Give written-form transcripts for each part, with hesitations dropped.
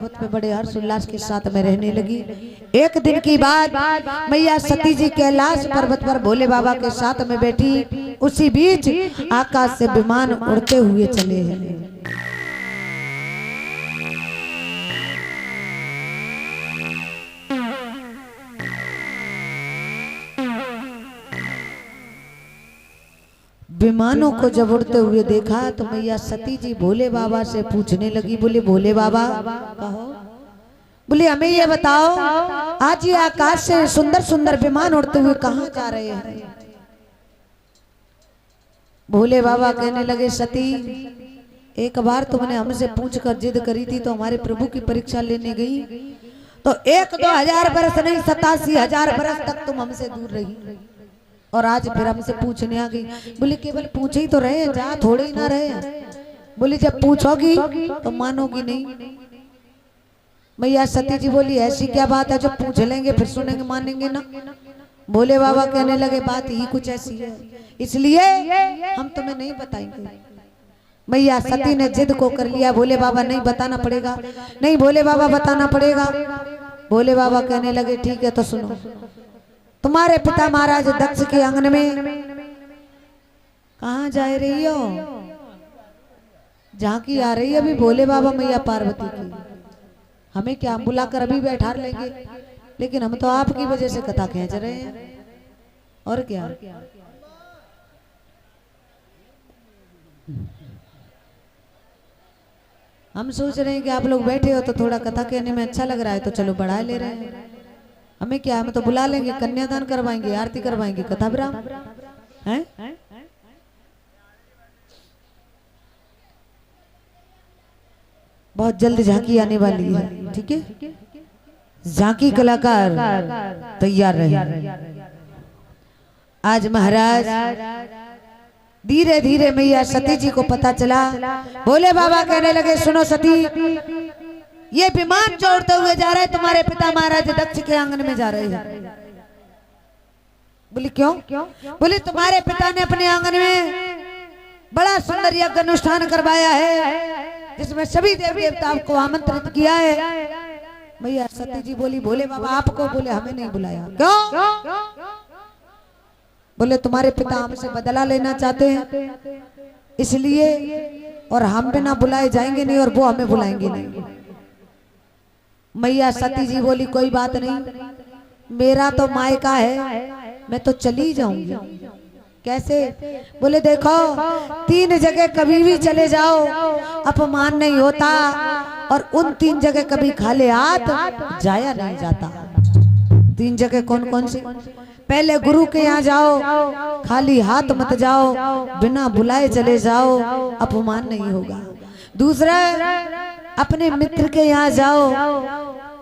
पे बड़े हर्ष उल्लास के साथ में रहने लगी। एक दिन की बात, मैया सती जी कैलाश पर्वत पर भोले बाबा के साथ में बैठी। उसी बीच आकाश से विमान उड़ते हुए चले हैं। विमानों को जब उड़ते हुए देखा तो मैया सती जी भोले बाबा से पूछने लगी, बोले भोले बाबा कहो, बोले हमें ये बताओ आज ये आकाश से सुंदर सुंदर विमान उड़ते हुए कहाँ जा रहे हैं। भोले बाबा कहने लगे, सती एक बार तुमने हमसे पूछकर जिद करी थी तो हमारे प्रभु की परीक्षा लेने गई तो 1-2 हजार बरस नहीं 87,000 बरस तक तुम हमसे दूर रही और आज फिर हमसे पूछने आ गई। बोले केवल पूछे ही तो रहे, जा थोड़े ही ना रहे। बोली जब पूछोगी तो मानोगी नहीं। मैया सती जी बोली ऐसी क्या बात है जो पूछ लेंगे फिर सुनेंगे मानेंगे ना। भोले बाबा कहने लगे बात ही कुछ ऐसी है, इसलिए हम तुम्हें नहीं बताएंगे। मैया सती ने जिद को कर लिया, भोले बाबा नहीं बताना पड़ेगा, नहीं भोले बाबा बताना पड़ेगा। भोले बाबा कहने लगे ठीक है तो सुनो, तुम्हारे पिता महाराज दक्ष के आंगन में कहाँ जा रही हो? झांकी आ रही है अभी भोले बाबा मैया पार्वती की। हमें क्या, हम बुलाकर अभी बैठा लेंगे, लेकिन हम तो आपकी वजह से कथा खींच रहे हैं और क्या। हम सोच रहे हैं कि आप लोग बैठे हो तो थोड़ा कथा कहने में अच्छा लग रहा है तो चलो बढ़ा ले रहे हैं। हमें क्या, हम तो बुला लेंगे, कन्यादान करवाएंगे, आरती करवाएंगे, कथा विराम हैं। बहुत जल्द झांकी आने वाली है, ठीक है। झांकी कलाकार तैयार रहे। आज महाराज धीरे धीरे मैया सती जी को पता चला। भोले बाबा कहने लगे सुनो सती, ये विमान जोड़ते हुए जा रहे तुम्हारे पिता महाराज दक्ष के आंगन में जा रहे हैं। बोली क्यों? बोले तुम्हारे पिता ने अपने आंगन में बड़ा सुंदर यज्ञ अनुष्ठान करवाया है जिसमें सभी देवी देवताओं को आमंत्रित किया है। मैया सती जी बोली भोले बाबा आपको? बोले हमें नहीं बुलाया। क्यों? बोले तुम्हारे पिता हमसे बदला लेना चाहते हैं इसलिए, और हम बिना बुलाए जाएंगे नहीं और वो हमें बुलाएंगे नहीं। मैया सती जी बोली कोई बात नहीं, मेरा तो मायका है, मैं तो चली जाऊंगी। कैसे? बोले देखो 3 जगह कभी भी चले जाओ अपमान नहीं होता और उन 3 जगह कभी खाली हाथ जाया नहीं जाता। 3 जगह कौन कौन सी? पहले गुरु के यहाँ जाओ, खाली हाथ मत जाओ, बिना बुलाए चले जाओ, अपमान नहीं होगा। दूसरा अपने मित्र के यहाँ जाओ,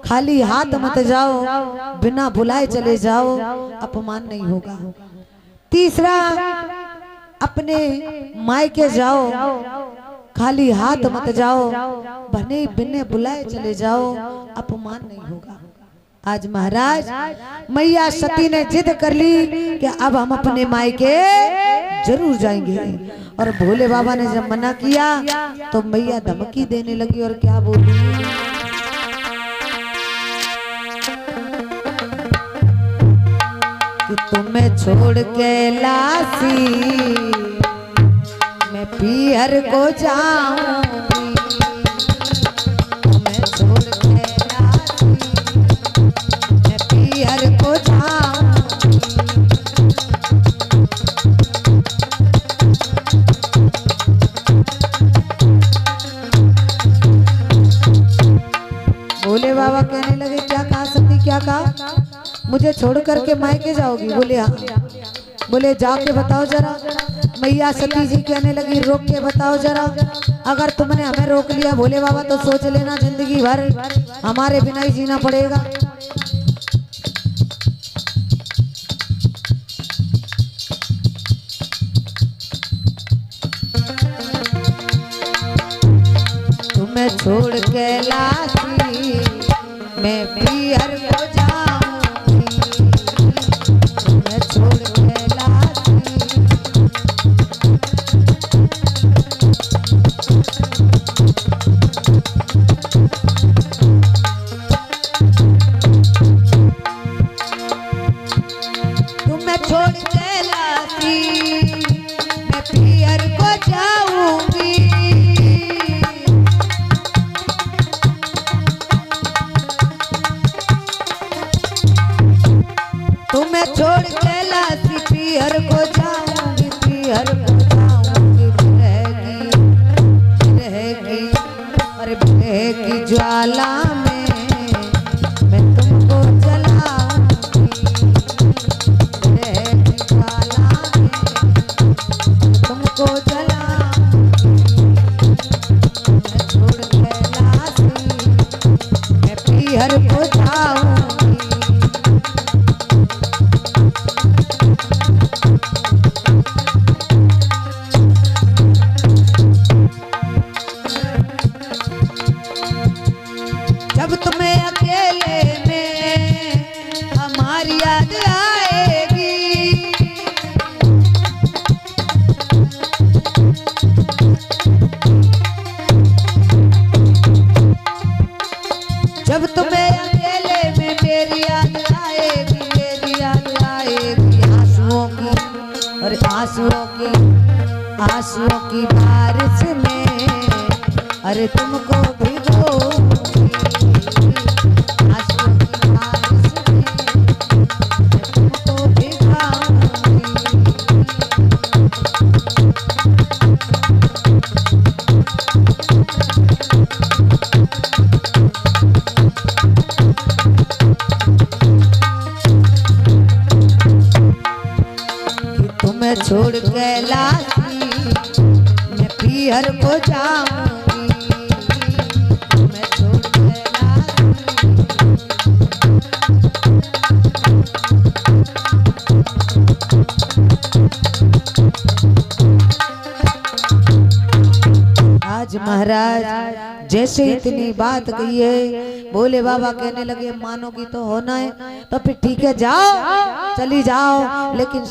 खाली हाथ मत जाओ, बिना बुलाए चले जाओ, अपमान नहीं होगा। तीसरा अपने मायके जाओ, खाली हाथ मत जाओ, बने बिना बुलाए चले जाओ, अपमान नहीं होगा। आज महाराज मैया सती ने जिद कर ली कि अब हम अपने मायके जरूर जाएंगे। और भोले बाबा ने जब मना किया तो मैया धमकी देने लगी और क्या बोली, कि तुम्हें छोड़ के लासी मैं पीहर को जाऊंगी, तुम्हें छोड़ के लासी मैं पीहर को जाऊंगी। भोले बाबा कहने लगे क्या कहा सती, क्या कहा? मुझे छोड़ करके मायके जाओगी? बोले हाँ। बोले जाके बताओ जरा। मैया सती जी कहने लगी रोक के बताओ जरा। अगर तुमने हमें रोक लिया भोले बाबा तो सोच लेना जिंदगी भर हमारे बिना ही जीना पड़ेगा। तुम्हें छोड़ के लासी मैं पीहर को जाऊंगी, तुम्हें छोड़ के लासी। तुम्हें छोड़ कैलाशी पीहर को जाऊंगी, पीहर को जाऊंगी, रहेगी और विरह की ज्वाला में मैं तुमको जलाऊंगी, विरह की ज्वाला में तुमको जलाऊंगी। मैं छोड़ कैलाशी मैं पीहर को जाऊंगी। जब तुम्हें अकेले में हमारी याद आएगी, जब तुम्हें अकेले में मेरी याद आएगी, मेरी याद आएगी आंसुओं की और आंसुओं की बारिश में अरे तुमको भिगोऊंगी, आंसुओं की बारिश में तुमको भिगाऊंगी। तुम्हें छोड़ कैलाशी मैं पीहर को जाऊंगी, मैं छोड़ कैलाशी। आज महाराज जैसे इतनी बात कही है, भोले बाबा कहने लगे मानोगी तो होना है, तो फिर ठीक है जाओ, चली जाओ, लेकिन